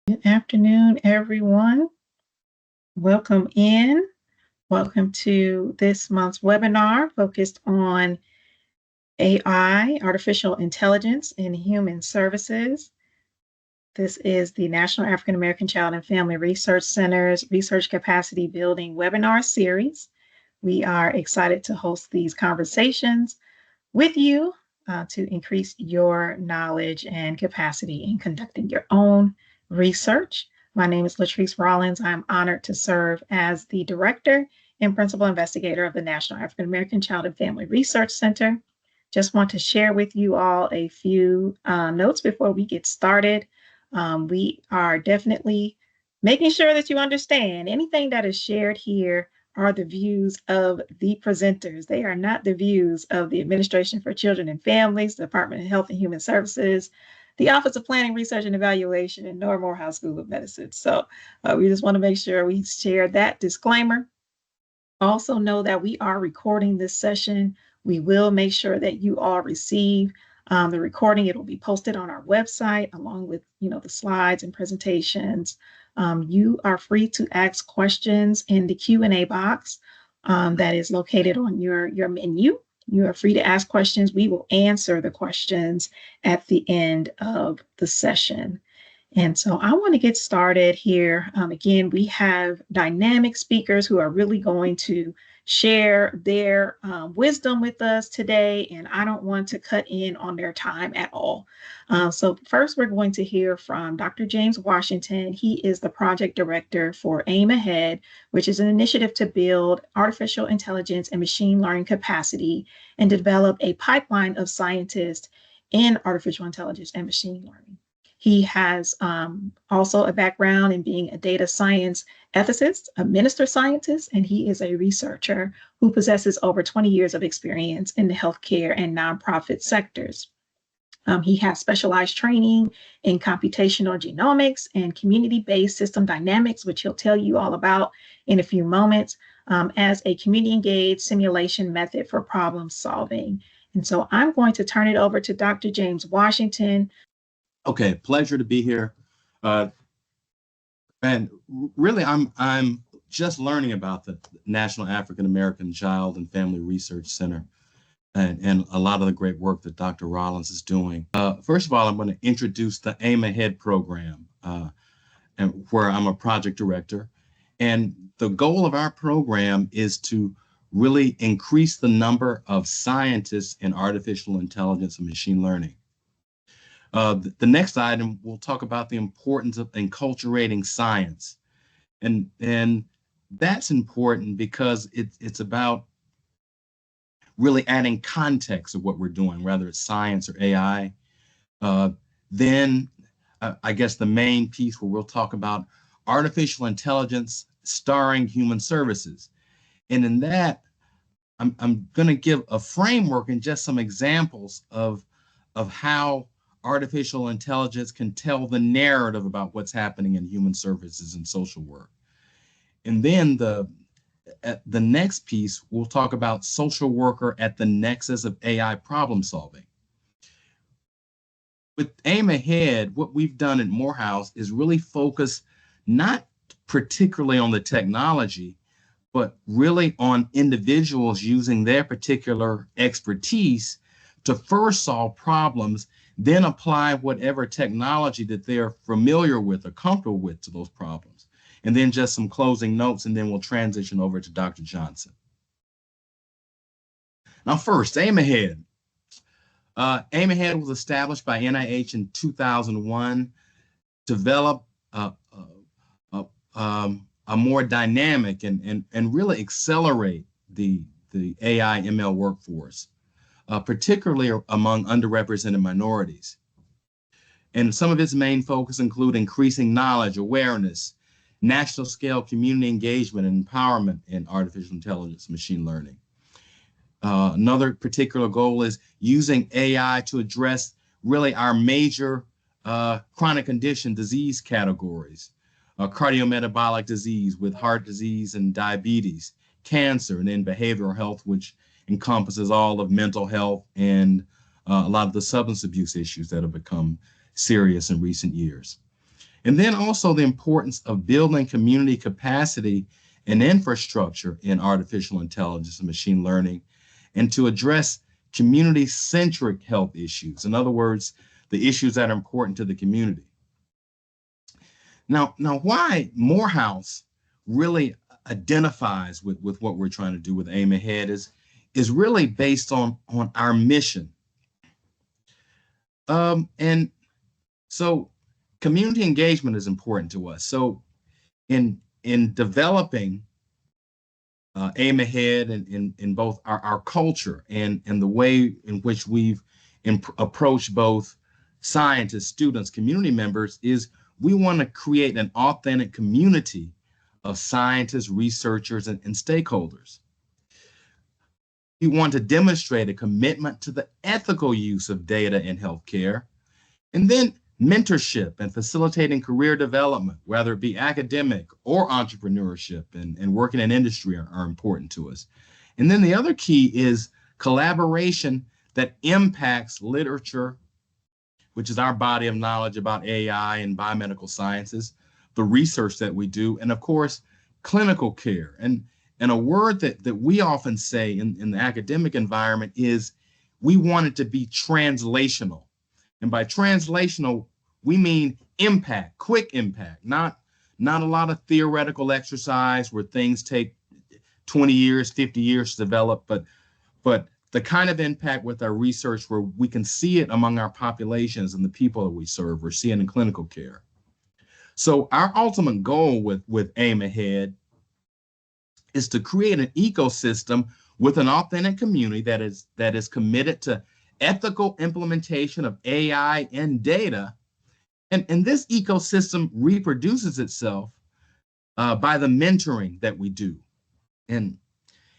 Good afternoon, everyone. Welcome in. Welcome to this month's webinar focused on AI, artificial intelligence in human services. This is the National African American Child and Family Research Center's Research Capacity Building webinar series. We are excited to host these conversations with you to increase your knowledge and capacity in conducting your own research. My name is Latrice Rollins. I'm honored to serve as the Director and Principal Investigator of the National African American Child and Family Research Center. Just want to share with you all a few notes before we get started. We are definitely making sure that you understand anything that is shared here are the views of the presenters. They are not the views of the Administration for Children and Families, the Department of Health and Human Services, the Office of Planning, Research, and Evaluation, and nor Morehouse School of Medicine. So we just want to make sure we share that disclaimer. Also know that we are recording this session. We will make sure that you all receive the recording. It will be posted on our website along with, the slides and presentations. You are free to ask questions in the Q&A box that is located on your menu. You are free to ask questions. We will answer the questions at the end of the session. And so I want to get started here. Again, we have dynamic speakers who are really going to share their wisdom with us today, and I don't want to cut in on their time at all. So first, we're going to hear from Dr. James Washington. He is the project director for Aim Ahead, which is an initiative to build artificial intelligence and machine learning capacity and develop a pipeline of scientists in artificial intelligence and machine learning. He has also a background in being a data science ethicist, a minister scientist, and he is a researcher who possesses over 20 years of experience in the healthcare and nonprofit sectors. He has specialized training in computational genomics and community-based system dynamics, which he'll tell you all about in a few moments, as a community-engaged simulation method for problem solving. And so I'm going to turn it over to Dr. James Washington. Okay, pleasure to be here. And really, I'm just learning about the National African American Child and Family Research Center and a lot of the great work that Dr. Rollins is doing. First of all, I'm going to introduce the Aim Ahead program, and where I'm a project director. And the goal of our program is to really increase the number of scientists in artificial intelligence and machine learning. The next item, we'll talk about the importance of enculturating science. And that's important because it's about really adding context of what we're doing, whether it's science or AI. Then I guess the main piece where we'll talk about artificial intelligence starring human services. And in that, I'm going to give a framework and just some examples of how artificial intelligence can tell the narrative about what's happening in human services and social work. And then the next piece, we'll talk about social worker at the nexus of AI problem solving. With Aim Ahead, what we've done at Morehouse is really focus not particularly on the technology, but really on individuals using their particular expertise to first solve problems, then apply whatever technology that they're familiar with or comfortable with to those problems. And then just some closing notes, and then we'll transition over to Dr. Johnson. Now first, Aim Ahead. Aim Ahead was established by NIH in 2001 to develop a more dynamic and really accelerate the AI ML workforce, particularly among underrepresented minorities. And some of its main focus include increasing knowledge, awareness, national scale community engagement and empowerment in artificial intelligence, machine learning. Another particular goal is using AI to address really our major chronic condition disease categories, cardiometabolic disease with heart disease and diabetes, cancer, and then behavioral health, which encompasses all of mental health and a lot of the substance abuse issues that have become serious in recent years. And then also the importance of building community capacity and infrastructure in artificial intelligence and machine learning, and to address community-centric health issues. In other words, the issues that are important to the community. Now why Morehouse really identifies with what we're trying to do with Aim Ahead is really based on our mission. And so community engagement is important to us. So in developing Aim Ahead in both our culture and the way in which we've approached both scientists, students, community members, is we want to create an authentic community of scientists, researchers, and stakeholders. We want to demonstrate a commitment to the ethical use of data in healthcare, and then mentorship and facilitating career development, whether it be academic or entrepreneurship and working in industry are important to us. And then the other key is collaboration that impacts literature, which is our body of knowledge about AI and biomedical sciences, the research that we do, and of course, clinical care. And a word that we often say in the academic environment is we want it to be translational. And by translational, we mean impact, quick impact, not a lot of theoretical exercise where things take 20 years, 50 years to develop, but the kind of impact with our research where we can see it among our populations and the people that we serve or see it in clinical care. So our ultimate goal with Aim Ahead is to create an ecosystem with an authentic community that is committed to ethical implementation of AI and data. And this ecosystem reproduces itself by the mentoring that we do. And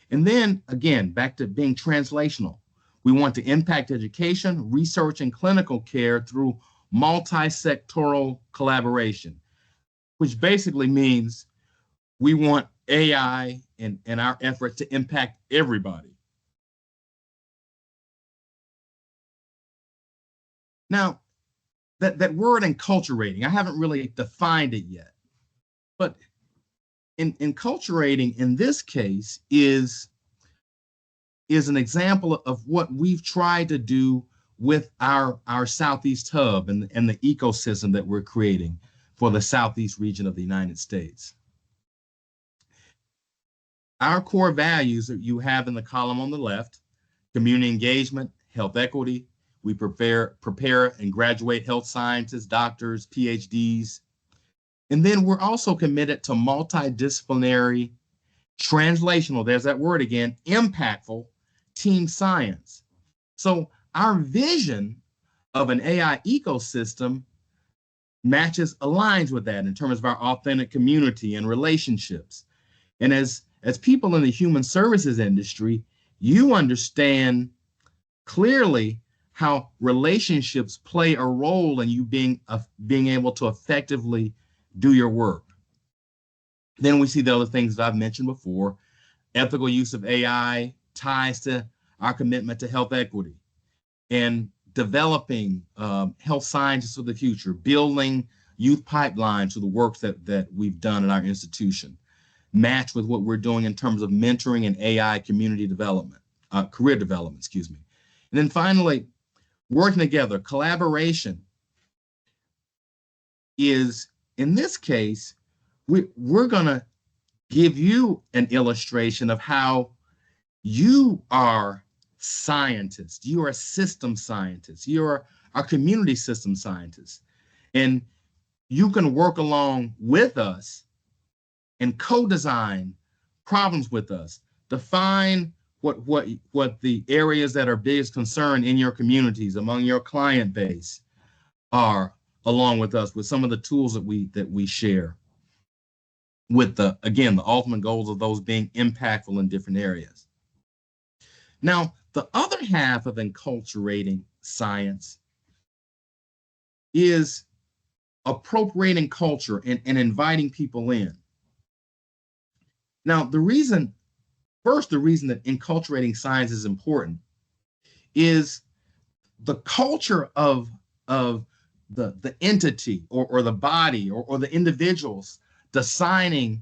then again, back to being translational. We want to impact education, research, and clinical care through multi-sectoral collaboration, which basically means we want AI and our effort to impact everybody. Now, that word enculturating, I haven't really defined it yet, but enculturating in this case is an example of what we've tried to do with our Southeast Hub and the ecosystem that we're creating for the Southeast region of the United States. Our core values that you have in the column on the left: community engagement, health equity. We prepare and graduate health scientists, doctors, Ph.D.s. And then we're also committed to multidisciplinary, translational, there's that word again, impactful team science. So our vision of an AI ecosystem aligns with that in terms of our authentic community and relationships. And as people in the human services industry, you understand clearly how relationships play a role in you being able to effectively do your work. Then we see the other things that I've mentioned before. Ethical use of AI ties to our commitment to health equity and developing health scientists of the future, building youth pipelines to the work that we've done in our institution, match with what we're doing in terms of mentoring and AI community development, career development, excuse me. And then finally, working together, collaboration is, in this case, we're going to give you an illustration of how you are scientists. You are a system scientist. You are a community system scientist. And you can work along with us and co-design problems with us, define what the areas that are biggest concern in your communities, among your client base are, along with us, with some of the tools that we share, with the ultimate goals of those being impactful in different areas. Now, the other half of enculturating science is appropriating culture and inviting people in. Now, the reason that enculturating science is important is the culture of the entity or the body or the individuals designing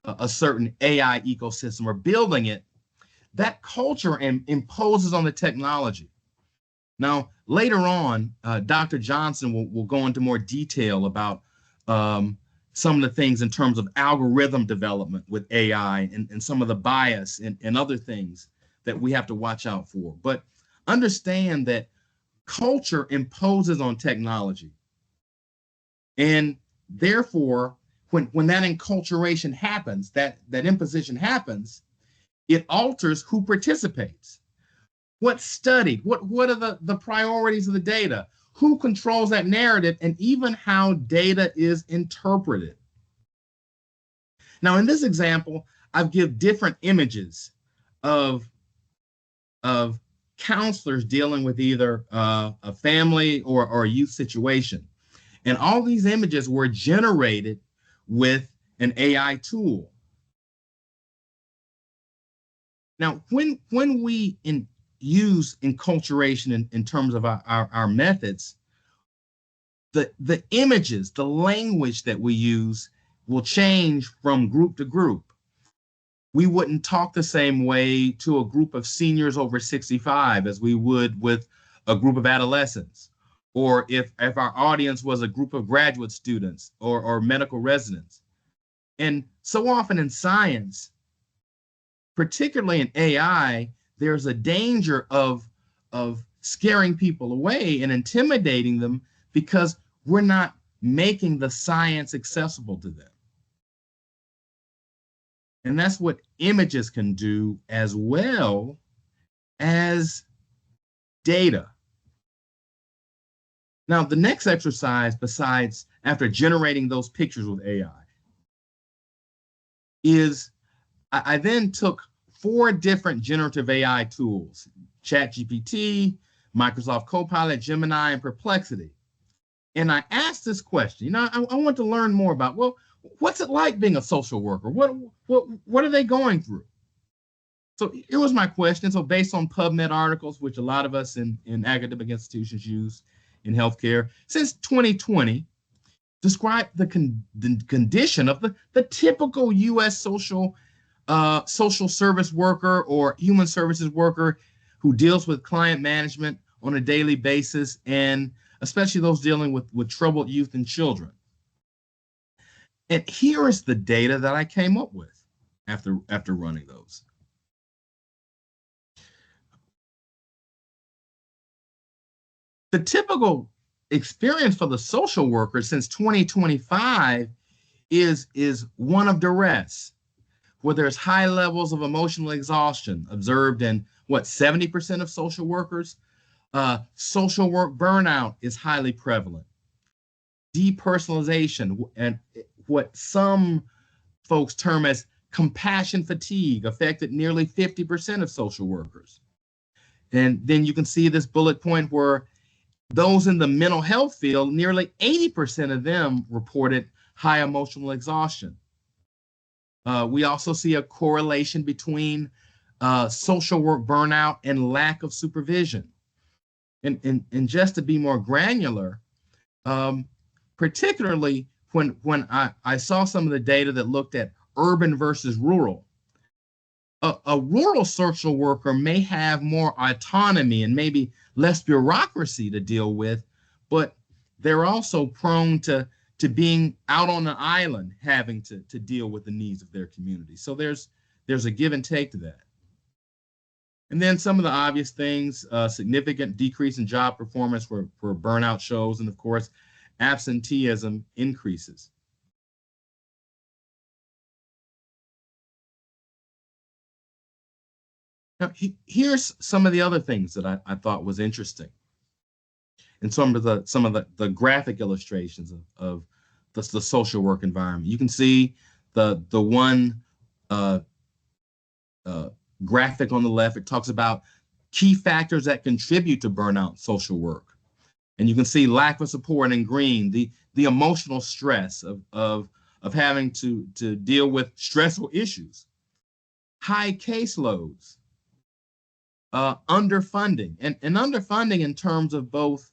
a certain AI ecosystem or building it, that culture imposes on the technology. Now, later on, Dr. Johnson will go into more detail about some of the things in terms of algorithm development with AI and some of the bias and other things that we have to watch out for. But understand that culture imposes on technology. And therefore, when that enculturation happens, that imposition happens, it alters who participates. What's studied? What are the priorities of the data? Who controls that narrative? And even how data is interpreted. Now, in this example, I've given different images of counselors dealing with either a family or a youth situation. And all these images were generated with an AI tool. Now, when we use enculturation in terms of our methods, the images, the language that we use will change from group to group. We wouldn't talk the same way to a group of seniors over 65 as we would with a group of adolescents, or if our audience was a group of graduate students or medical residents. And so often in science, particularly in AI, there's a danger of scaring people away and intimidating them because we're not making the science accessible to them. And that's what images can do as well as data. Now, the next exercise, besides after generating those pictures with AI, is I then took 4 different generative AI tools: ChatGPT, Microsoft Copilot, Gemini, and Perplexity. And I asked this question. I want to learn more about, well, what's it like being a social worker? What are they going through? So here was my question. So based on PubMed articles, which a lot of us in academic institutions use in healthcare, since 2020, describe the condition of the typical U.S. social service worker or human services worker who deals with client management on a daily basis, and especially those dealing with troubled youth and children. And here is the data that I came up with after running those. The typical experience for the social worker since 2025 is one of duress, where there's high levels of emotional exhaustion observed in 70% of social workers. Social work burnout is highly prevalent. Depersonalization, and what some folks term as compassion fatigue, affected nearly 50% of social workers. And then you can see this bullet point where those in the mental health field, nearly 80% of them reported high emotional exhaustion. We also see a correlation between social work burnout and lack of supervision. And just to be more granular, particularly when I saw some of the data that looked at urban versus rural, a rural social worker may have more autonomy and maybe less bureaucracy to deal with, but they're also prone to being out on an island, having to deal with the needs of their community. So there's a give and take to that. And then some of the obvious things: significant decrease in job performance for burnout shows, and of course, absenteeism increases. Now, here's some of the other things that I thought was interesting, and some of the graphic illustrations of the social work environment. You can see the one graphic on the left. It talks about key factors that contribute to burnout social work, and you can see lack of support in green, the emotional stress of having to deal with stressful issues, high caseloads, underfunding, and underfunding in terms of both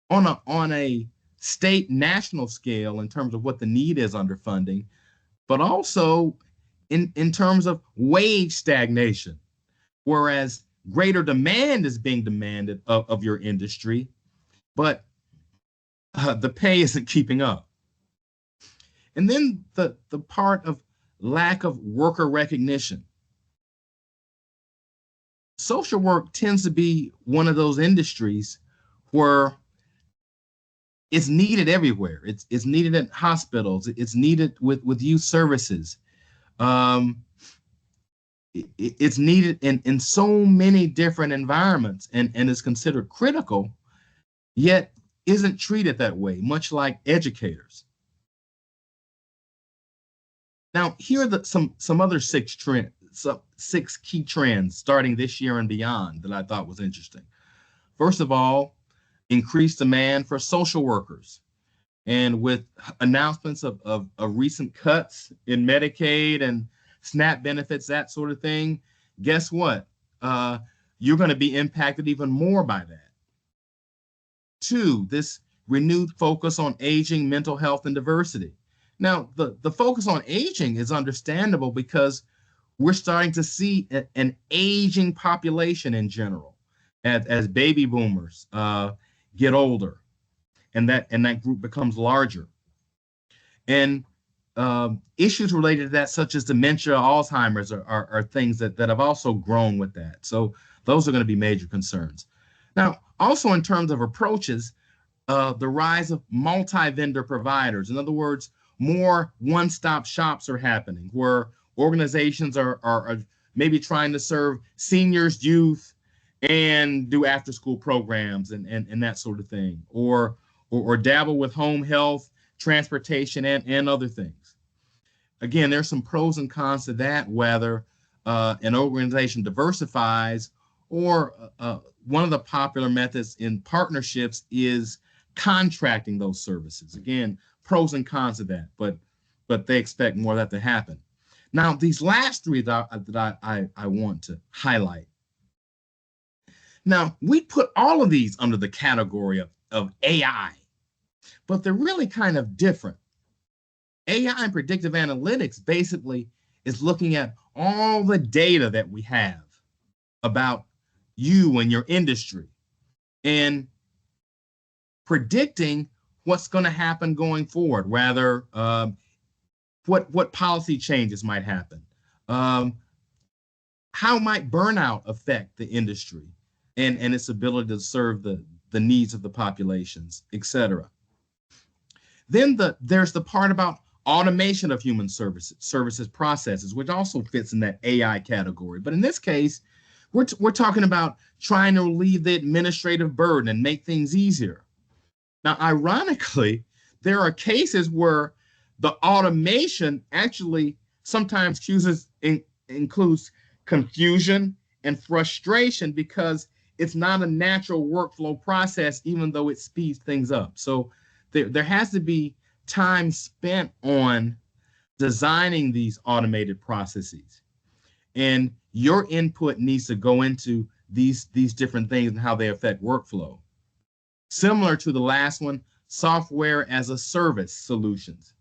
on a state national scale in terms of what the need is under funding, but also in terms of wage stagnation, whereas greater demand is being demanded of your industry, but the pay isn't keeping up. And then the part of lack of worker recognition. Social work tends to be one of those industries where it's needed everywhere. It's needed in hospitals. It's needed with youth services. Um, it's needed in so many different environments and is considered critical, yet isn't treated that way, much like educators. Now, here are some other six key trends starting this year and beyond that I thought was interesting. First of all, increased demand for social workers. And with announcements of recent cuts in Medicaid and SNAP benefits, that sort of thing, guess what? You're going to be impacted even more by that. Two, this renewed focus on aging, mental health, and diversity. Now, the focus on aging is understandable because we're starting to see an aging population in general as baby boomers get older, and that group becomes larger. And issues related to that, such as dementia, Alzheimer's, are things that have also grown with that. So those are going to be major concerns. Now, also in terms of approaches, the rise of multi-vendor providers. In other words, more one-stop shops are happening where organizations are maybe trying to serve seniors, youth, and do after-school programs and that sort of thing, or dabble with home health, transportation, and other things. Again, there's some pros and cons to that, whether an organization diversifies or one of the popular methods in partnerships is contracting those services. Again, pros and cons of that, but they expect more of that to happen. Now, these last three that I want to highlight. Now, we put all of these under the category of AI, but they're really kind of different. AI and predictive analytics basically is looking at all the data that we have about you and your industry and predicting what's going to happen going forward, rather what policy changes might happen, how might burnout affect the industry and its ability to serve the needs of the populations, etc. Then there's the part about automation of human services processes, which also fits in that AI category. But in this case, we're talking about trying to relieve the administrative burden and make things easier. Now, ironically, there are cases where the automation actually sometimes includes confusion and frustration because it's not a natural workflow process, even though it speeds things up. So there has to be time spent on designing these automated processes. And your input needs to go into these different things and how they affect workflow. Similar to the last one, software as a service solutions.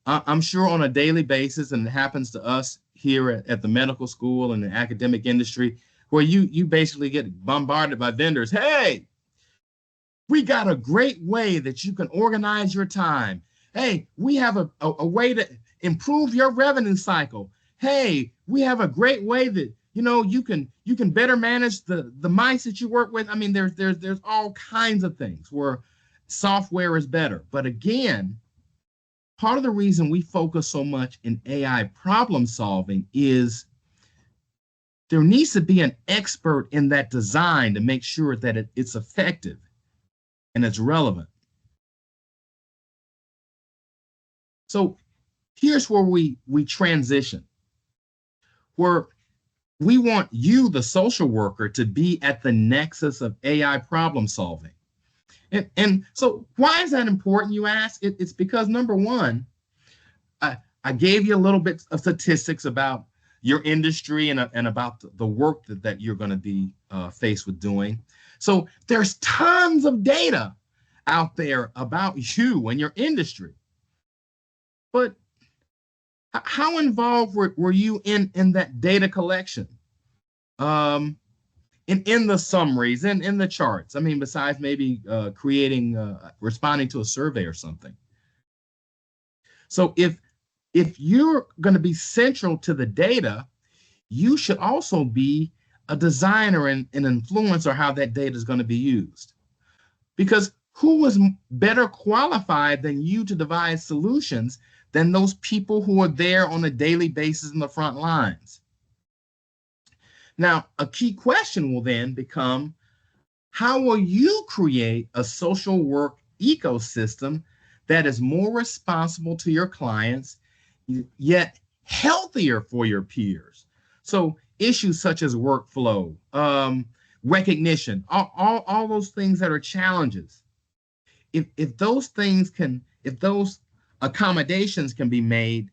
I'm sure on a daily basis, and it happens to us here at the medical school and the academic industry, where you basically get bombarded by vendors. Hey, we got a great way that you can organize your time. Hey, we have a way to improve your revenue cycle. Hey, we have a great way that you can better manage the mice that you work with. I mean, there's all kinds of things where software is better. But again, part of the reason we focus so much in AI problem solving is there needs to be an expert in that design to make sure that it's effective and it's relevant. So here's where we transition, where we want you, the social worker, to be at the nexus of AI problem solving. And so why is that important, you ask? It's because, number one, I gave you a little bit of statistics about your industry and about the work that you're going to be faced with doing. So there's tons of data out there about you and your industry. But how involved were you in that data collection? In the summaries and in the charts? I mean, besides maybe responding to a survey or something. So if you're going to be central to the data, you should also be a designer and an influencer how that data is going to be used. Because who was better qualified than you to devise solutions than those people who are there on a daily basis in the front lines? Now, a key question will then become, how will you create a social work ecosystem that is more responsible to your clients, yet healthier for your peers? So issues such as workflow, recognition, all those things that are challenges. If those accommodations can be made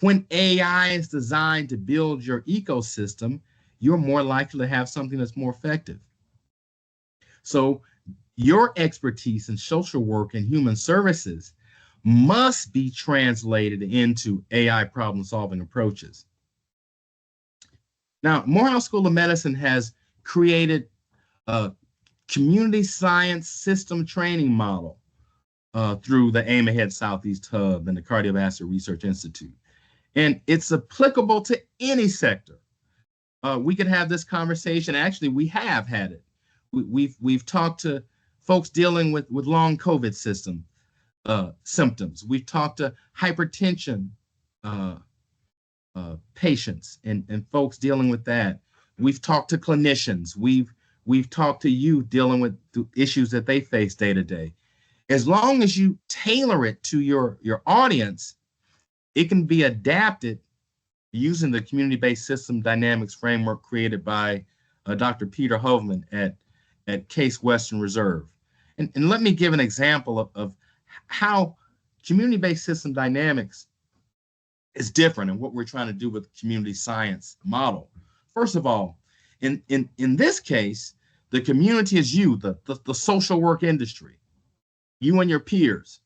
when AI is designed to build your ecosystem, you're more likely to have something that's more effective. So your expertise in social work and human services must be translated into AI problem-solving approaches. Now, Morehouse School of Medicine has created a community science system training model through the Aim Ahead Southeast Hub and the Cardiovascular Research Institute. And it's applicable to any sector. We could have this conversation. Actually, we have had it. We've talked to folks dealing with long COVID symptoms. We've talked to hypertension patients and folks dealing with that. We've talked to clinicians. We've talked to youth dealing with the issues that they face day to day. As long as you tailor it to your audience, it can be adapted using the community-based system dynamics framework created by Dr. Peter Hovman at Case Western Reserve. And let me give an example of how community-based system dynamics is different and what we're trying to do with the community science model. First of all, in this case, the community is you, the social work industry, you and your peers.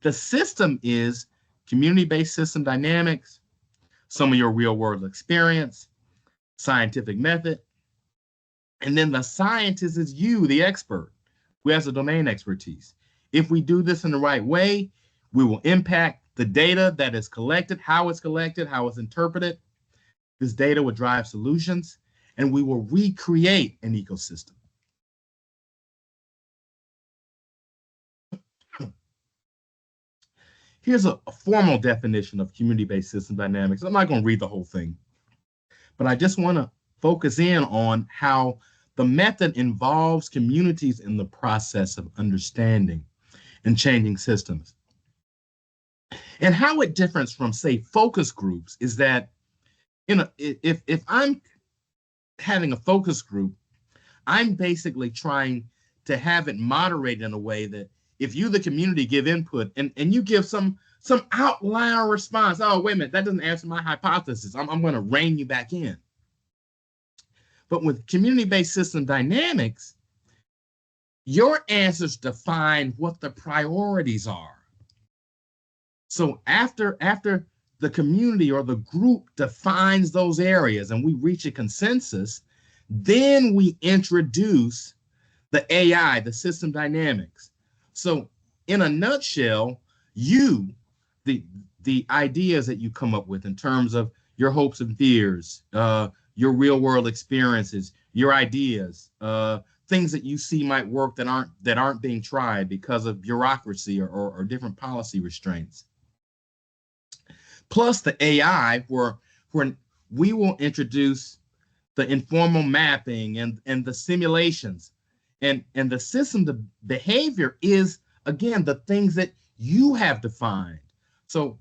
The system is community-based system dynamics, some of your real-world experience, scientific method, and then the scientist is you, the expert, who has a domain expertise. If we do this in the right way, we will impact the data that is collected, how it's interpreted. This data will drive solutions, and we will recreate an ecosystem. Here's a formal definition of community-based system dynamics. I'm not going to read the whole thing, but I just want to focus in on how the method involves communities in the process of understanding and changing systems. And how it differs from, say, focus groups is that, if I'm having a focus group, I'm basically trying to have it moderated in a way that if you, the community, give input and you give some outlier response, oh, wait a minute, that doesn't answer my hypothesis, I'm going to rein you back in. But with community-based system dynamics, your answers define what the priorities are. So after the community or the group defines those areas and we reach a consensus, then we introduce the AI, the system dynamics. So in a nutshell, the ideas that you come up with in terms of your hopes and fears, your real world experiences, your ideas, things that you see might work that aren't being tried because of bureaucracy or different policy restraints. Plus the AI, where we will introduce the informal mapping and the simulations, and the system, the behavior is, again, the things that you have defined. So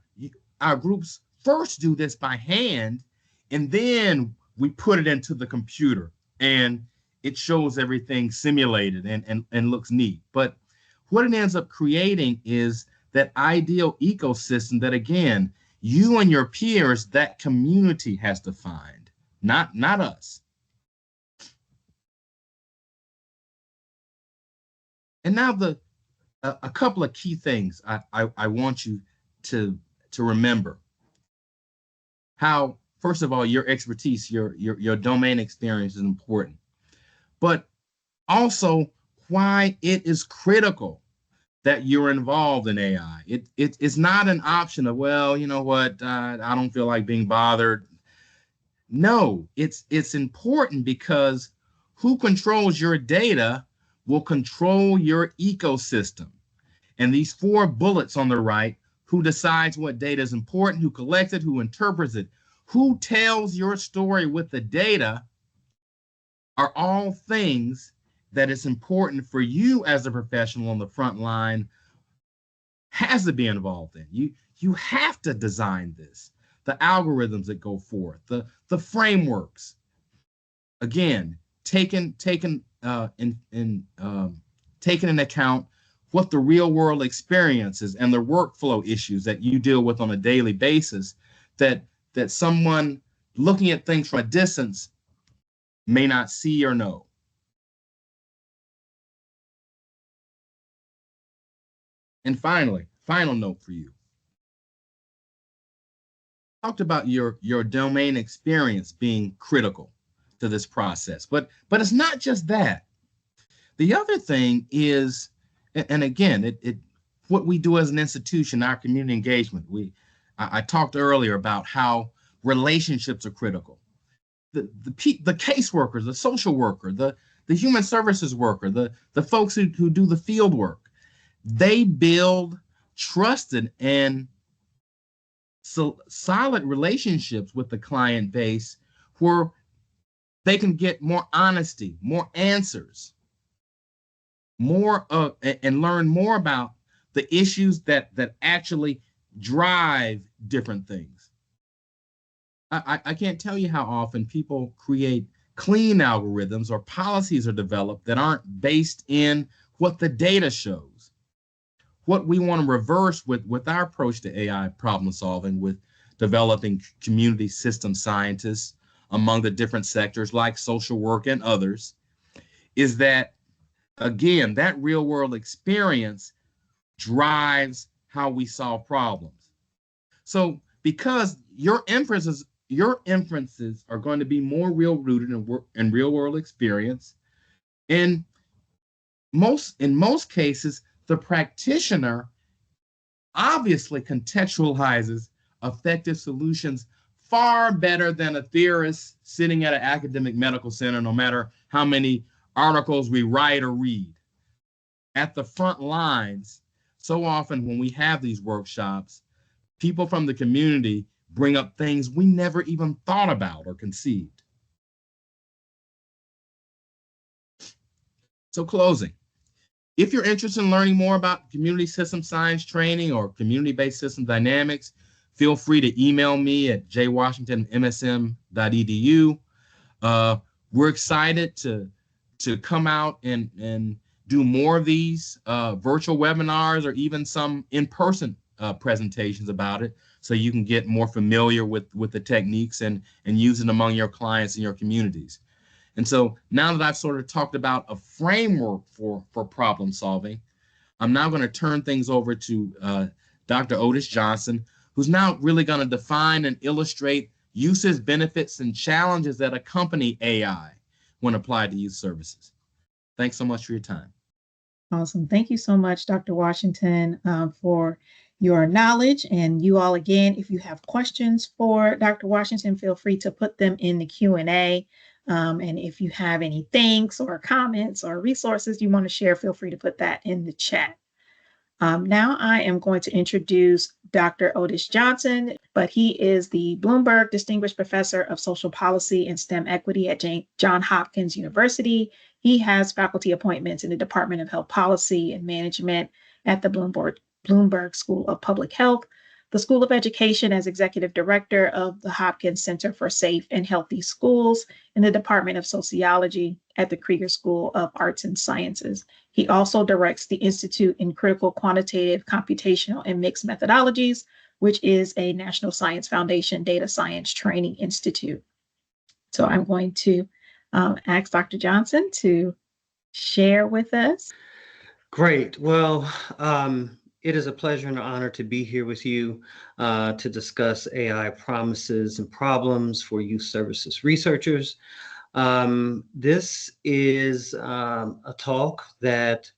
our groups first do this by hand, and then we put it into the computer and it shows everything simulated and looks neat. But what it ends up creating is that ideal ecosystem that, again, you and your peers, that community has defined, not us. And now a couple of key things I want you to remember. How, first of all, your expertise, your domain experience is important, but also why it is critical that you're involved in AI. It's not an option of, well, you know what, I don't feel like being bothered. No, it's important because who controls your data will control your ecosystem. And these four bullets on the right, who decides what data is important, who collects it, who interprets it, who tells your story with the data, are all things that it's important for you as a professional on the front line has to be involved in. You have to design this, the algorithms that go forth, the frameworks. Again, taken in account what the real world experiences and the workflow issues that you deal with on a daily basis, that someone looking at things from a distance may not see or know. And finally, final note for you. Talked about your domain experience being critical to this process, but it's not just that. The other thing is, and again, it what we do as an institution, our community engagement. I talked earlier about how relationships are critical. The caseworkers, the social worker, the human services worker, the folks who do the field work, they build trusted and solid relationships with the client base where they can get more honesty, more answers, more and learn more about the issues that actually drive different things. I can't tell you how often people create clean algorithms or policies are developed that aren't based in what the data shows. What we want to reverse with our approach to AI problem solving, with developing community system scientists among the different sectors like social work and others, is that, again, that real world experience drives how we solve problems. So because your inferences are going to be more real rooted in real world experience, and in most cases, the practitioner obviously contextualizes effective solutions far better than a theorist sitting at an academic medical center, no matter how many articles we write or read. At the front lines, so often when we have these workshops, people from the community bring up things we never even thought about or conceived. So closing. If you're interested in learning more about community system science training or community-based system dynamics, feel free to email me at jwashington@msm.edu. We're excited to come out and do more of these virtual webinars or even some in-person presentations about it, so you can get more familiar with the techniques and use it among your clients and your communities. And so now that I've sort of talked about a framework for problem solving, I'm now going to turn things over to Dr. Odis Johnson, who's now really going to define and illustrate uses, benefits, and challenges that accompany AI when applied to youth services. Thanks so much for your time. Awesome. Thank you so much, Dr. Washington, for your knowledge. And you all, again, if you have questions for Dr. Washington, feel free to put them in the Q&A. And if you have any thanks or comments or resources you want to share, feel free to put that in the chat. Now I am going to introduce Dr. Odis Johnson, but he is the Bloomberg Distinguished Professor of Social Policy and STEM Equity at Johns Hopkins University. He has faculty appointments in the Department of Health Policy and Management at the Bloomberg School of Public Health, the School of Education as Executive Director of the Hopkins Center for Safe and Healthy Schools, in the Department of Sociology at the Krieger School of Arts and Sciences. He also directs the Institute in Critical Quantitative, Computational, and Mixed Methodologies, which is a National Science Foundation data science training institute. So I'm going to ask Dr. Johnson to share with us. Great. Well, it is a pleasure and an honor to be here with you to discuss AI promises and problems for youth services researchers. This is a talk that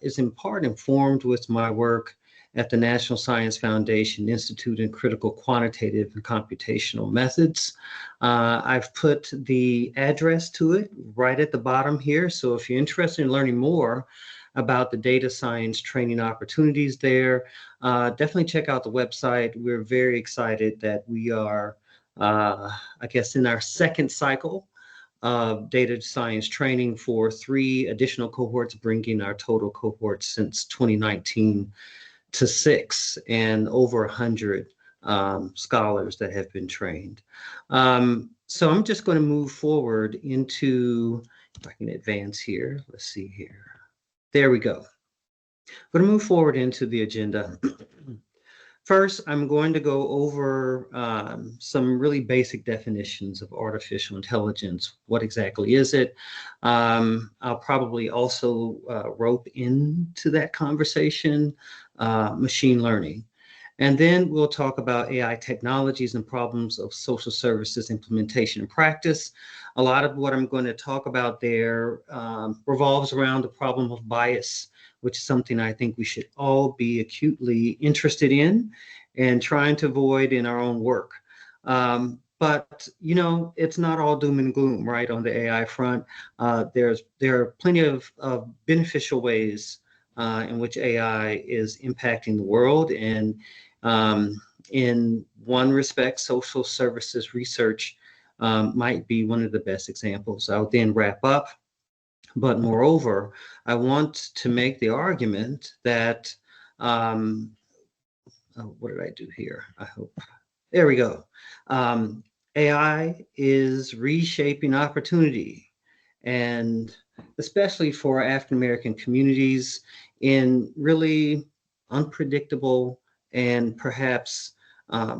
is in part informed with my work at the National Science Foundation Institute in Critical Quantitative and Computational Methods. I've put the address to it right at the bottom here. So if you're interested in learning more about the data science training opportunities there, definitely check out the website. We're very excited that we are, I guess, in our second cycle of data science training for 3 additional cohorts, bringing our total cohorts since 2019 to 6, and over 100 scholars that have been trained. So I'm just going to move forward into, if I can advance here, let's see here. There we go. I'm going to move forward into the agenda. First, I'm going to go over some really basic definitions of artificial intelligence. What exactly is it? I'll probably also rope into that conversation machine learning. And then we'll talk about AI technologies and problems of social services implementation and practice. A lot of what I'm going to talk about there revolves around the problem of bias, which is something I think we should all be acutely interested in and trying to avoid in our own work. But, you know, it's not all doom and gloom, right, on the AI front. There are plenty of beneficial ways in which AI is impacting the world. And in one respect, social services research might be one of the best examples. I'll then wrap up. But moreover, I want to make the argument that, what did I do here? I hope, there we go. AI is reshaping opportunity, and especially for African-American communities in really unpredictable and perhaps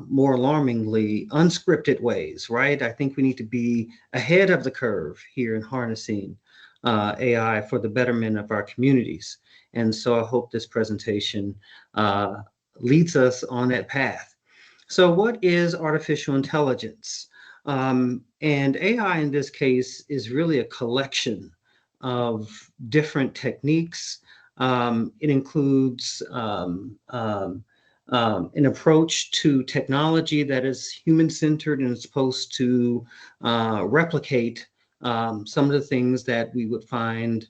more alarmingly unscripted ways, right? I think we need to be ahead of the curve here in harnessing AI for the betterment of our communities. And so I hope this presentation leads us on that path. So what is artificial intelligence? And AI in this case is really a collection of different techniques. It includes an approach to technology that is human-centered and is supposed to replicate some of the things that we would find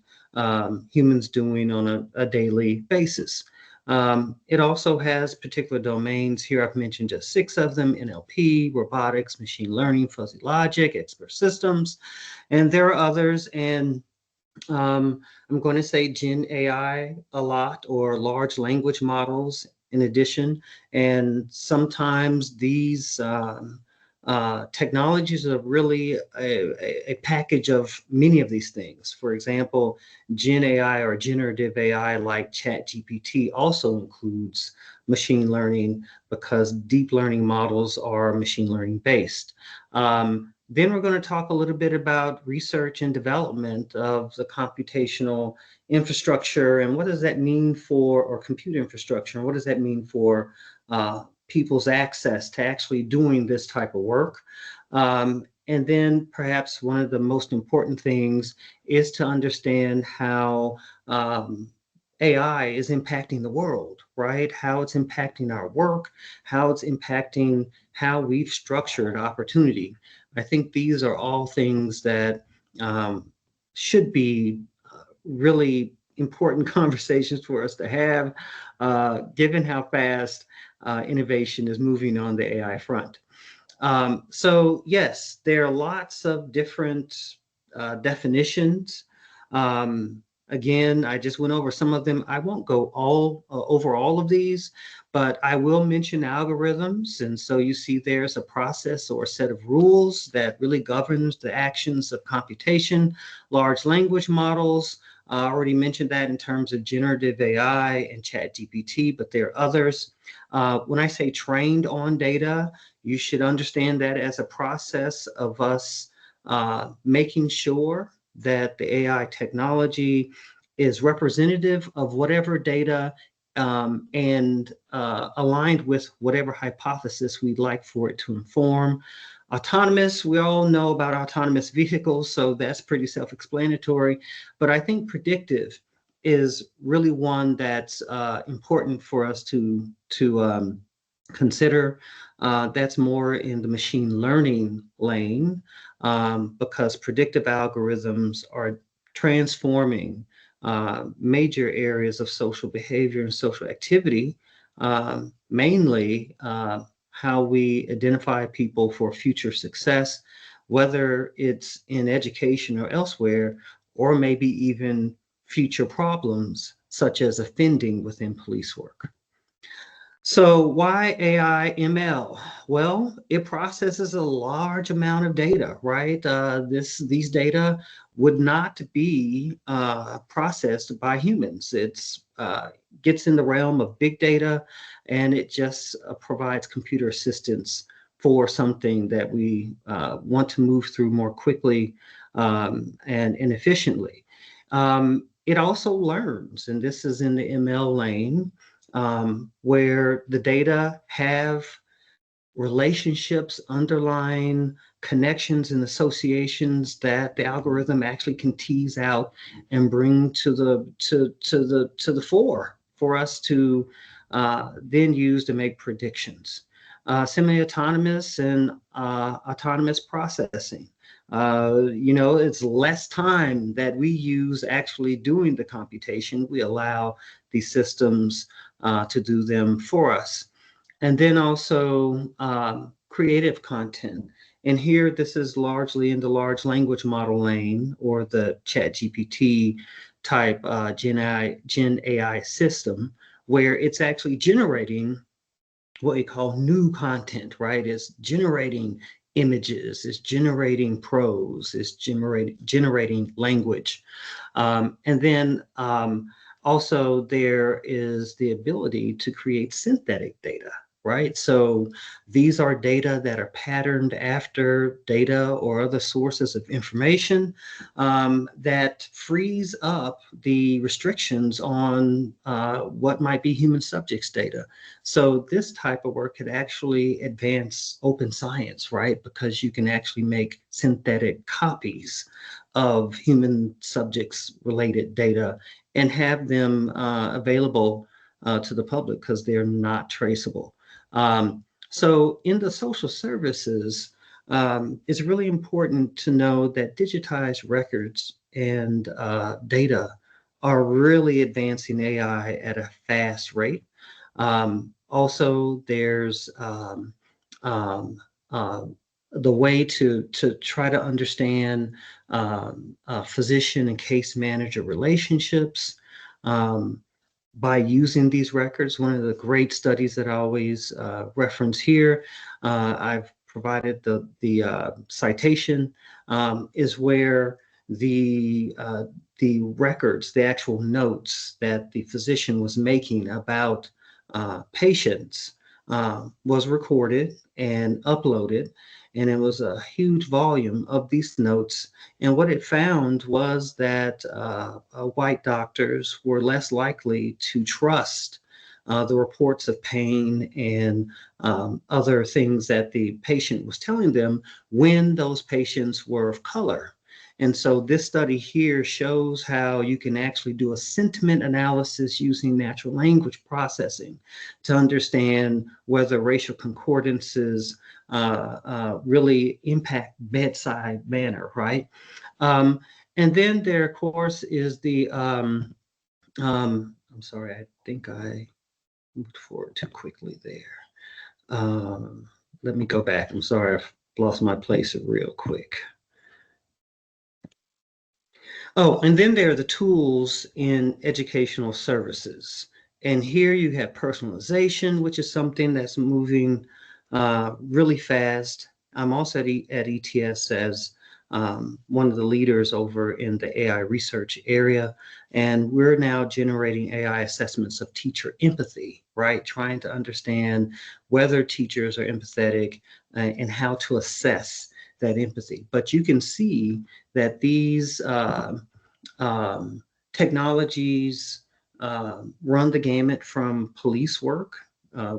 humans doing on a daily basis. It also has particular domains. Here I've mentioned just 6 of them: NLP, robotics, machine learning, fuzzy logic, expert systems, and there are others. And I'm going to say Gen AI a lot, or large language models in addition. And sometimes these technologies are really a package of many of these things. For example, Gen AI or generative AI like ChatGPT also includes machine learning because deep learning models are machine learning based. Then we're going to talk a little bit about research and development of the computational infrastructure and what does that mean for, or compute infrastructure, and what does that mean for people's access to actually doing this type of work. And then perhaps one of the most important things is to understand how AI is impacting the world, right? How it's impacting our work, how it's impacting how we've structured opportunity. I think these are all things that should be really important conversations for us to have, given how fast innovation is moving on the AI front. So yes, there are lots of different definitions. Again, I just went over some of them. I won't go over all of these, but I will mention algorithms. And so you see there's a process or a set of rules that really governs the actions of computation. Large language models, I already mentioned that in terms of generative AI and ChatGPT, but there are others. When I say trained on data, you should understand that as a process of us making sure that the AI technology is representative of whatever data and aligned with whatever hypothesis we'd like for it to inform. Autonomous, we all know about autonomous vehicles, so that's pretty self-explanatory. But I think predictive is really one that's important for us to consider. That's more in the machine learning lane because predictive algorithms are transforming major areas of social behavior and social activity, mainly how we identify people for future success, whether it's in education or elsewhere, or maybe even future problems such as offending within police work. So why AI ML? Well, it processes a large amount of data, right? These data would not be processed by humans. It's gets in the realm of big data, and it just provides computer assistance for something that we want to move through more quickly and efficiently. It also learns, and this is in the ML lane, where the data have relationships, underlying connections and associations that the algorithm actually can tease out and bring to the fore for us to then use to make predictions. Semi-autonomous and autonomous processing. It's less time that we use actually doing the computation. We allow these systems to do them for us. And then also creative content. And here, this is largely in the large language model lane or the ChatGPT type Gen AI system, where it's actually generating what we call new content, right? It's generating images, it's generating prose, it's generating language. And then also there is the ability to create synthetic data, right? So these are data that are patterned after data or other sources of information that frees up the restrictions on what might be human subjects data. So this type of work could actually advance open science, right? Because you can actually make synthetic copies of human subjects related data and have them available to the public because they're not traceable. So in the social services, it's really important to know that digitized records and data are really advancing AI at a fast rate. Also, there's the way to try to understand physician and case manager relationships by using these records. One of the great studies that I always reference here, I've provided the citation, is where the records, the actual notes that the physician was making about patients was recorded and uploaded. And it was a huge volume of these notes. And what it found was that white doctors were less likely to trust the reports of pain and other things that the patient was telling them when those patients were of color. And so this study here shows how you can actually do a sentiment analysis using natural language processing to understand whether racial concordances really impact bedside manner, right? And then there, of course, is the, I'm sorry, I think I moved forward too quickly there. Let me go back. I'm sorry, I've lost my place real quick. Oh, and then there are the tools in educational services. And here you have personalization, which is something that's moving really fast. I'm also at ETS as one of the leaders over in the AI research area. And we're now generating AI assessments of teacher empathy, right? Trying to understand whether teachers are empathetic and how to assess that empathy. But you can see that these technologies run the gamut from police work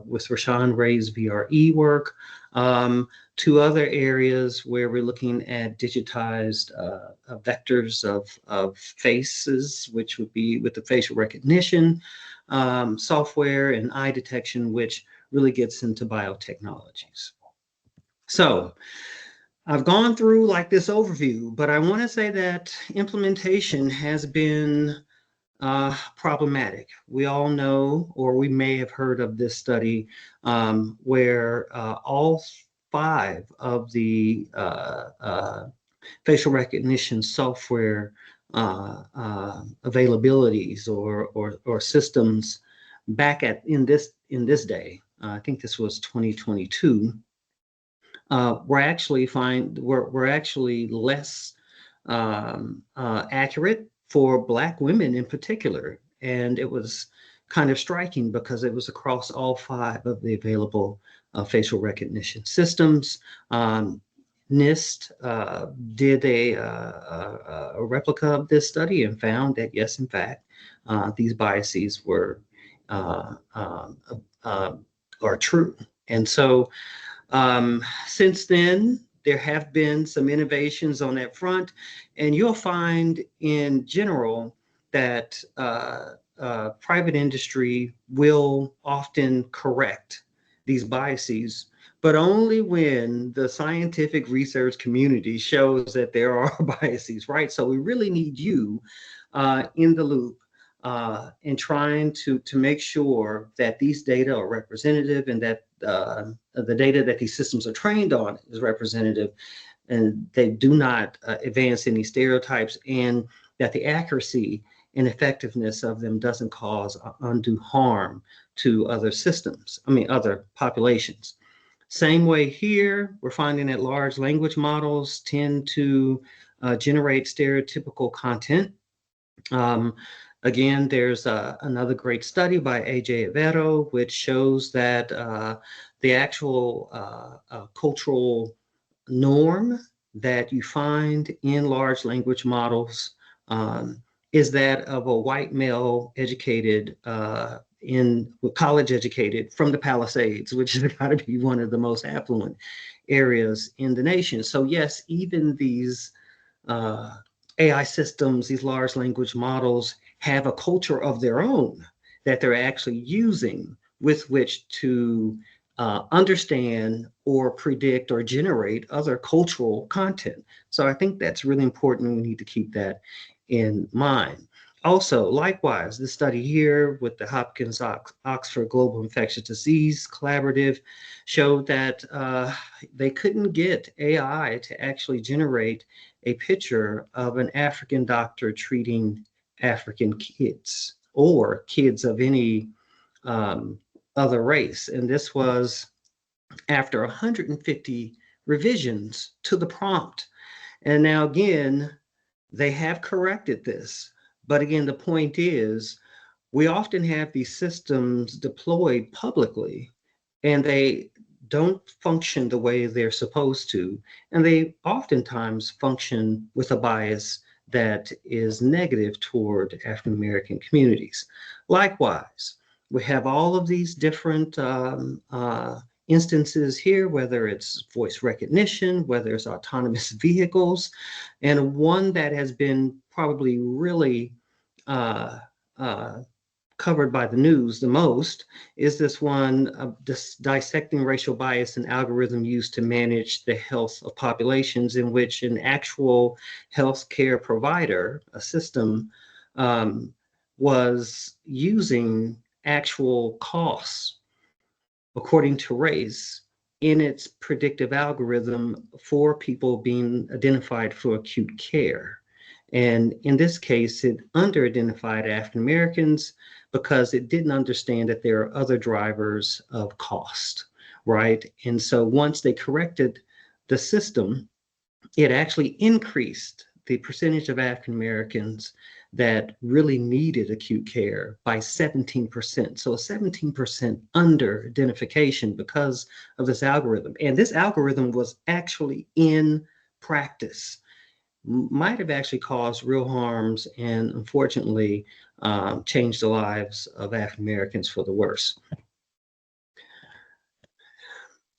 with Rashawn Ray's VRE work to other areas where we're looking at digitized vectors of faces, which would be with the facial recognition software and eye detection, which really gets into biotechnologies. So I've gone through like this overview, but I want to say that implementation has been problematic. We all know, or we may have heard of this study where all 5 of the facial recognition software availabilities or systems back in this day, I think this was 2022, were actually less accurate for Black women in particular. And it was kind of striking because it was across all 5 of the available facial recognition systems. NIST did a replica of this study and found that, yes, in fact, these biases are true. And so since then, there have been some innovations on that front, and you'll find in general that private industry will often correct these biases, but only when the scientific research community shows that there are biases, right? So we really need you in the loop and trying to make sure that these data are representative and that the data that these systems are trained on is representative, and they do not advance any stereotypes, and that the accuracy and effectiveness of them doesn't cause undue harm to other systems, other populations. Same way here, we're finding that large language models tend to generate stereotypical content. Again, there's another great study by A.J. Avero, which shows that the actual cultural norm that you find in large language models is that of a white male educated college educated from the Palisades, which has got to be one of the most affluent areas in the nation. So yes, even these AI systems, these large language models, have a culture of their own that they're actually using with which to understand or predict or generate other cultural content. So I think that's really important. We need to keep that in mind. Also, likewise, this study here with the Hopkins Oxford Global Infectious Disease Collaborative showed that they couldn't get AI to actually generate a picture of an African doctor treating African kids or kids of any other race. And this was after 150 revisions to the prompt. And now again, they have corrected this. But again, the point is, we often have these systems deployed publicly and they don't function the way they're supposed to. And they oftentimes function with a bias that is negative toward African American communities. Likewise, we have all of these different instances here, whether it's voice recognition, whether it's autonomous vehicles, and one that has been probably really covered by the news the most is this one of dissecting racial bias and algorithm used to manage the health of populations, in which an actual healthcare provider, a system, was using actual costs according to race in its predictive algorithm for people being identified for acute care. And in this case, it under-identified African Americans because it didn't understand that there are other drivers of cost, right? And so once they corrected the system, it actually increased the percentage of African Americans that really needed acute care by 17%. So a 17% under identification because of this algorithm. And this algorithm was actually in practice. might have actually caused real harms and unfortunately changed the lives of African Americans for the worse.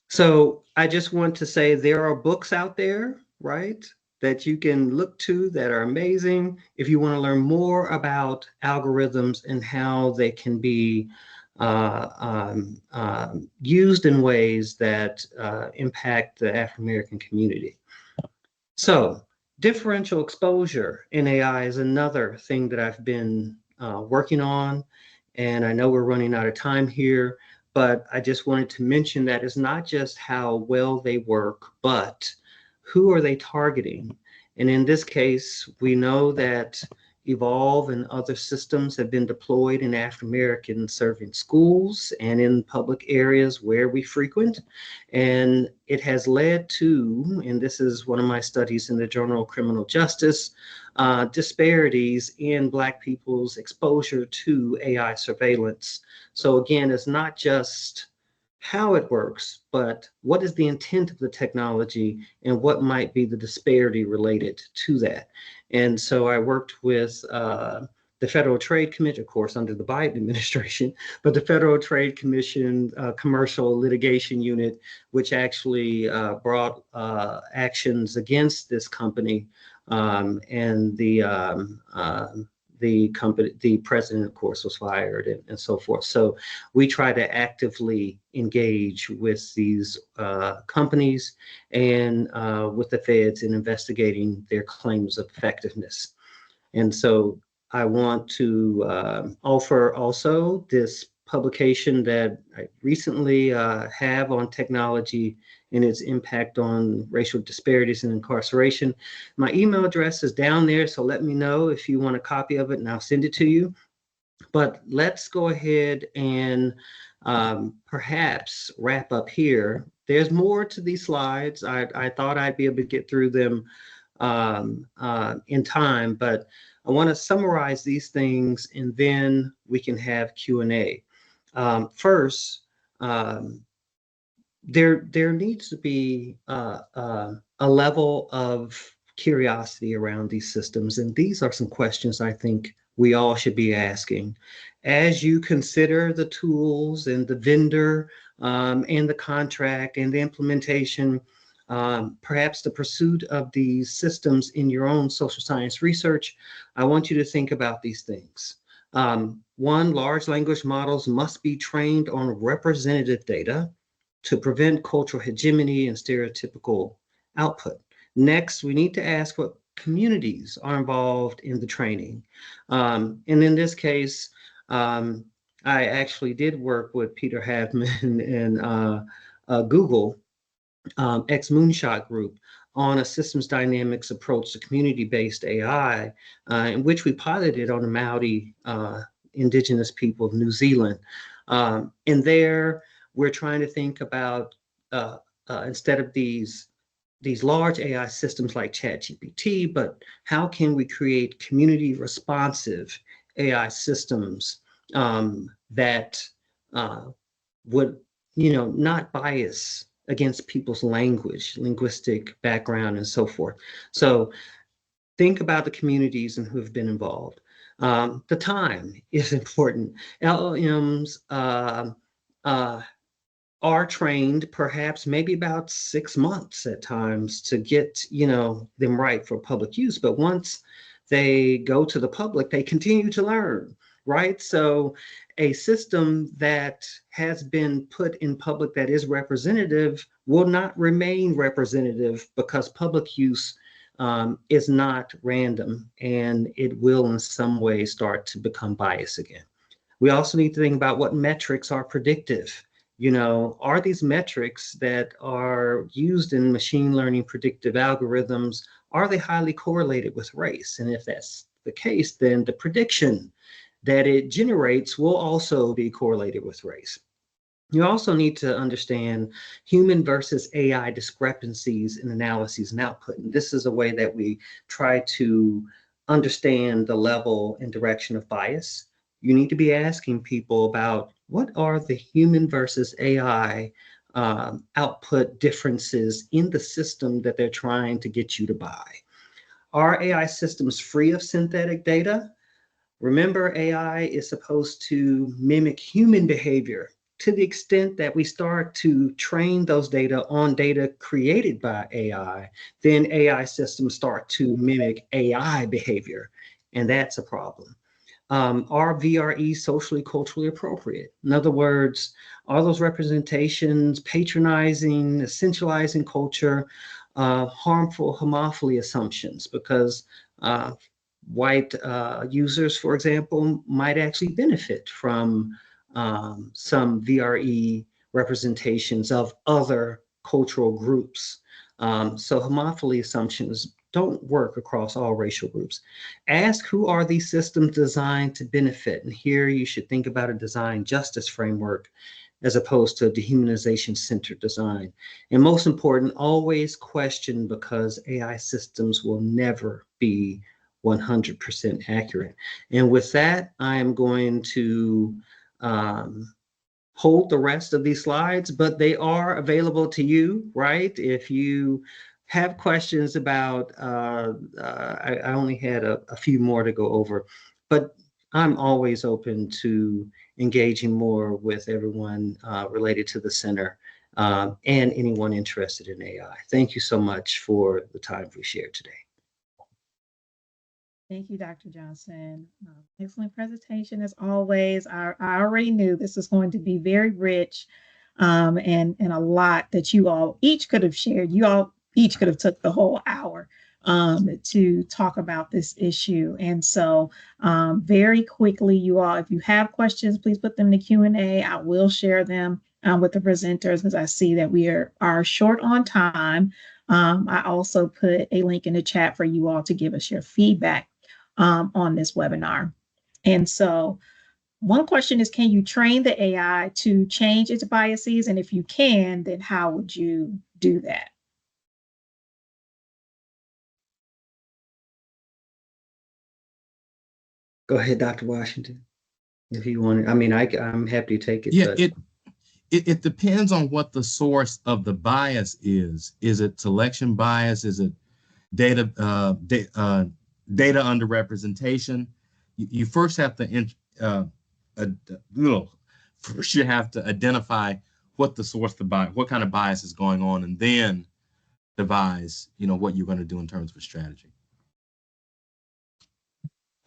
So I just want to say there are books out there, right, that you can look to that are amazing if you want to learn more about algorithms and how they can be used in ways that impact the African American community. So differential exposure in AI is another thing that I've been working on. And I know we're running out of time here, but I just wanted to mention that it's not just how well they work, but who are they targeting? And in this case, we know that Evolve and other systems have been deployed in African American serving schools and in public areas where we frequent. And it has led to, and this is one of my studies in the Journal of Criminal Justice, disparities in Black people's exposure to AI surveillance. So again, it's not just how it works, but what is the intent of the technology and what might be the disparity related to that. And so I worked with the Federal Trade Commission, of course, under the Biden administration, but the Federal Trade Commission Commercial Litigation Unit, which actually brought actions against this company and the company, the president, of course, was fired and so forth. So we try to actively engage with these companies and with the feds in investigating their claims of effectiveness. And so I want to offer also this publication that I recently have on technology and its impact on racial disparities and incarceration. My email address is down there, so let me know if you want a copy of it and I'll send it to you. But let's go ahead and perhaps wrap up here. There's more to these slides. I thought I'd be able to get through them in time, but I want to summarize these things and then we can have Q&A. First, there needs to be a level of curiosity around these systems. And these are some questions I think we all should be asking. As you consider the tools and the vendor and the contract and the implementation, perhaps the pursuit of these systems in your own social science research, I want you to think about these things. One, large language models must be trained on representative data to prevent cultural hegemony and stereotypical output. Next, we need to ask what communities are involved in the training. And in this case, I actually did work with Peter Havman and Google, ex-Moonshot Group, on a systems dynamics approach to community-based AI, in which we piloted on the Maori indigenous people of New Zealand. And there, we're trying to think about, instead of these large AI systems like ChatGPT, but how can we create community responsive AI systems that would, not bias against people's language, linguistic background, and so forth. So think about the communities and who have been involved. The time is important. LLMs are trained perhaps maybe about 6 months at times to get them right for public use. But once they go to the public, they continue to learn, right? So a system that has been put in public that is representative will not remain representative because public use is not random, and it will in some way start to become biased again. We also need to think about what metrics are predictive. Are these metrics that are used in machine learning predictive algorithms, are they highly correlated with race? And if that's the case, then the prediction that it generates will also be correlated with race. You also need to understand human versus AI discrepancies in analyses and output. And this is a way that we try to understand the level and direction of bias. You need to be asking people about what are the human versus AI output differences in the system that they're trying to get you to buy. Are AI systems free of synthetic data? Remember, AI is supposed to mimic human behavior. To the extent that we start to train those data on data created by AI, then AI systems start to mimic AI behavior, and that's a problem. Are VRE socially, culturally appropriate? In other words, are those representations patronizing, essentializing culture, harmful homophily assumptions? Because white users, for example, might actually benefit from some VRE representations of other cultural groups. So homophily assumptions don't work across all racial groups. Ask, who are these systems designed to benefit? And here you should think about a design justice framework as opposed to a dehumanization-centered design. And most important, always question, because AI systems will never be 100% accurate. And with that, I am going to hold the rest of these slides, but they are available to you, right? If you have questions about, I only had a few more to go over, but I'm always open to engaging more with everyone related to the center and anyone interested in AI. Thank you so much for the time we shared today. Thank you, Dr. Johnson. Excellent presentation as always. I already knew this was going to be very rich and a lot that you all each could have shared. You all each could have took the whole hour to talk about this issue. And so very quickly, you all, if you have questions, please put them in the Q&A. I will share them with the presenters because I see that we are short on time. I also put a link in the chat for you all to give us your feedback on this webinar. And so one question is, can you train the AI to change its biases? And if you can, then how would you do that? Go ahead, Dr. Washington, if you want. I mean, I'm happy to take it. Yeah, it depends on what the source of the bias is. Is it selection bias? Is it data underrepresentation? You first have to first you have to identify what the source of the bias, what kind of bias is going on, and then devise, what you're going to do in terms of a strategy.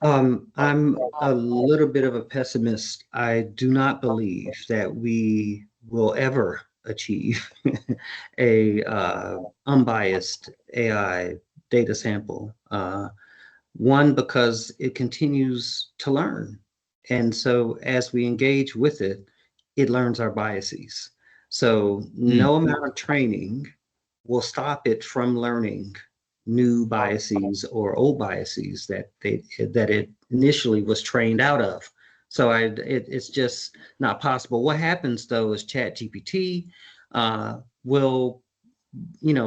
I'm a little bit of a pessimist. I do not believe that we will ever achieve a unbiased AI data sample. One, because it continues to learn. And so as we engage with it, it learns our biases. So no amount of training will stop it from learning new biases or old biases that it initially was trained out of. So it's just not possible. What happens though is ChatGPT will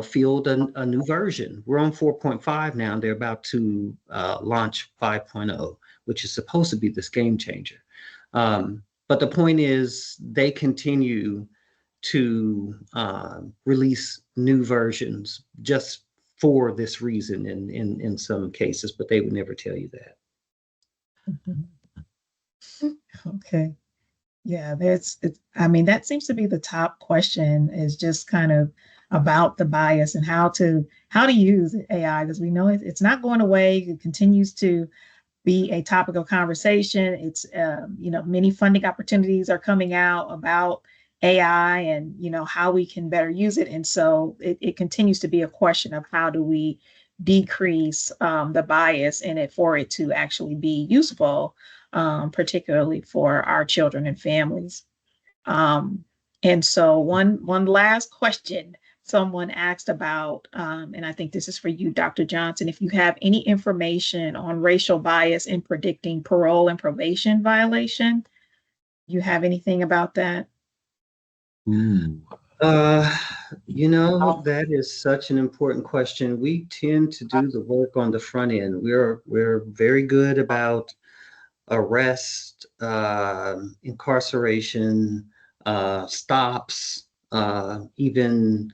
field a new version. We're on 4.5 now, and they're about to launch 5.0, which is supposed to be this game changer. But the point is, they continue to release new versions just for this reason in some cases, but they would never tell you that. Okay. Yeah, that seems to be the top question, is just kind of about the bias and how to use AI, because we know it's not going away. It continues to be a topic of conversation. It's many funding opportunities are coming out about AI and how we can better use it. And so it continues to be a question of how do we decrease the bias in it for it to actually be useful, particularly for our children and families. And so one last question someone asked about, and I think this is for you, Dr. Johnson, if you have any information on racial bias in predicting parole and probation violation. You have anything about that? That is such an important question. We tend to do the work on the front end. We're very good about arrest, incarceration, stops, even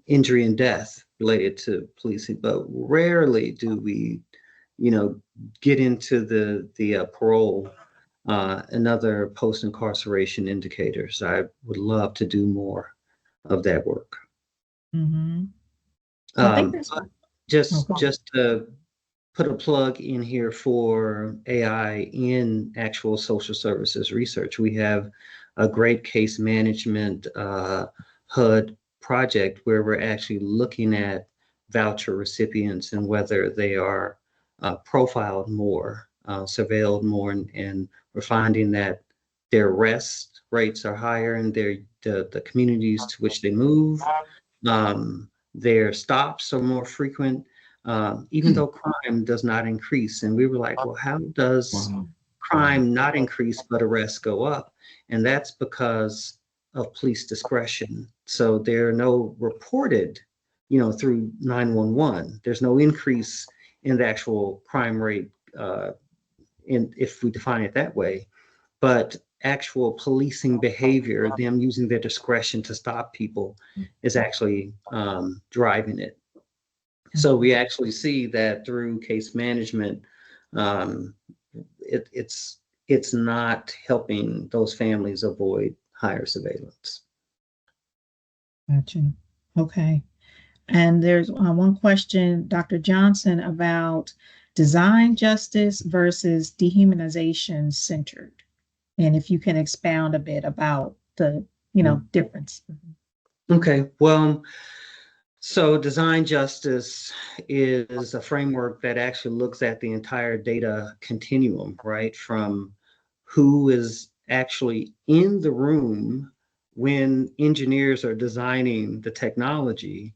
injury and death. related to policing, but rarely do we, get into the parole and other post-incarceration indicators. I would love to do more of that work. Mm-hmm. I think that's Just to put a plug in here for AI in actual social services research. We have a great case management HUD project where we're actually looking at voucher recipients and whether they are profiled more, surveilled more, and we're finding that their arrest rates are higher in the communities to which they move. Their stops are more frequent, even though crime does not increase. And we were like, well, how does Wow. crime not increase but arrests go up? And that's because of police discretion. So there are no reported, through 911. There's no increase in the actual crime rate, if we define it that way. But actual policing behavior, them using their discretion to stop people, is actually driving it. So we actually see that through case management, um, it's not helping those families avoid higher surveillance. gotcha. Okay. And there's one question, Dr. Johnson, about design justice versus dehumanization centered. And if you can expound a bit about the, difference. Okay, well, so design justice is a framework that actually looks at the entire data continuum, right? From who is actually in the room when engineers are designing the technology,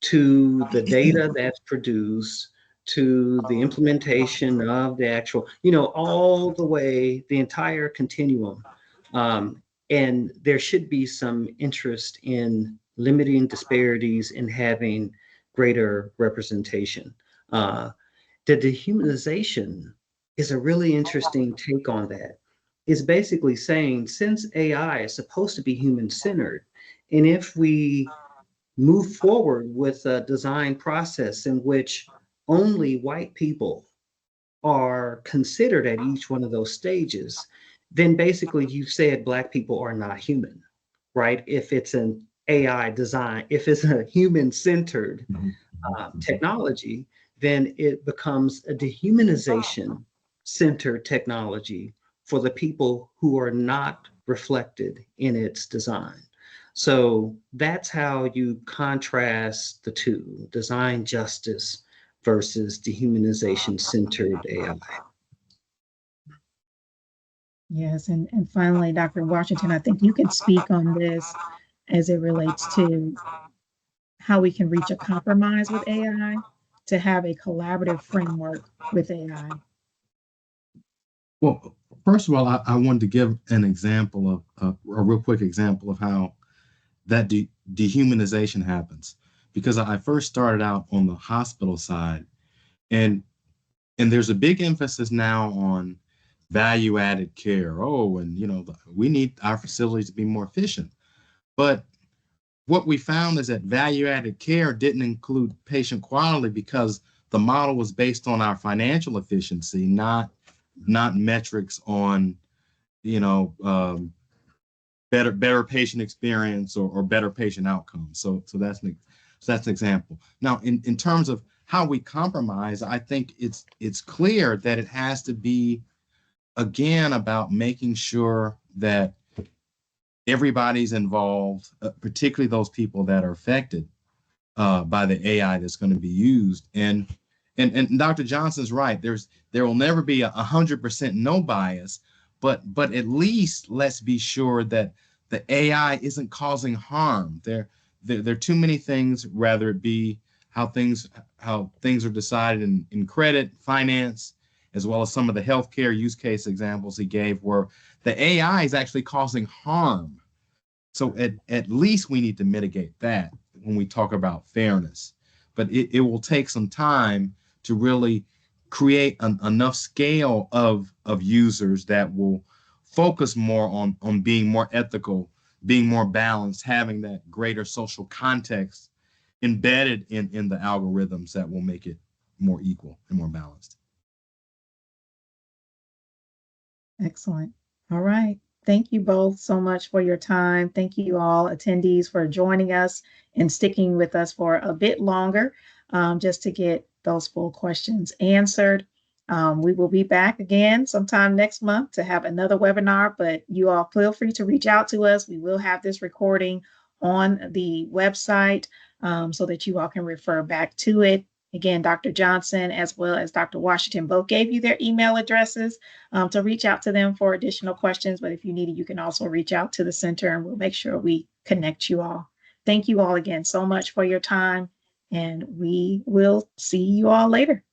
to the data that's produced, to the implementation of the actual, all the way, the entire continuum. And there should be some interest in limiting disparities and having greater representation. The dehumanization is a really interesting take on that. It's basically saying, since AI is supposed to be human-centered, and if we move forward with a design process in which only white people are considered at each one of those stages, then basically you said Black people are not human, right? If it's an AI design, if it's a human-centered technology, then it becomes a dehumanization centered technology for the people who are not reflected in its design. So that's how you contrast the two, design justice versus dehumanization centered AI. Yes. And finally, Dr. Washington, I think you can speak on this as it relates to how we can reach a compromise with AI to have a collaborative framework with AI. Well, first of all, I wanted to give an example of a real quick example of how that dehumanization happens, because I first started out on the hospital side, and there's a big emphasis now on value added care. Oh, and we need our facilities to be more efficient. But what we found is that value added care didn't include patient quality because the model was based on our financial efficiency, not metrics on better patient experience or better patient outcomes. So that's an example. Now, in terms of how we compromise, I think it's clear that it has to be, again, about making sure that everybody's involved, particularly those people that are affected by the AI that's going to be used. And Dr. Johnson's right. There will never be 100% no bias, but at least let's be sure that the AI isn't causing harm. There are too many things, rather it be how things are decided in credit, finance, as well as some of the healthcare use case examples he gave, where the AI is actually causing harm. So at least we need to mitigate that when we talk about fairness. But it will take some time to really create enough scale of users that will focus more on being more ethical, being more balanced, having that greater social context embedded in the algorithms that will make it more equal and more balanced. Excellent. All right. Thank you both so much for your time. Thank you all attendees for joining us and sticking with us for a bit longer, just to get those full questions answered. We will be back again sometime next month to have another webinar, but you all feel free to reach out to us. We will have this recording on the website, so that you all can refer back to it. Again, Dr. Johnson as well as Dr. Washington both gave you their email addresses, to reach out to them for additional questions. But if you need it, you can also reach out to the center and we'll make sure we connect you all. Thank you all again so much for your time, and we will see you all later.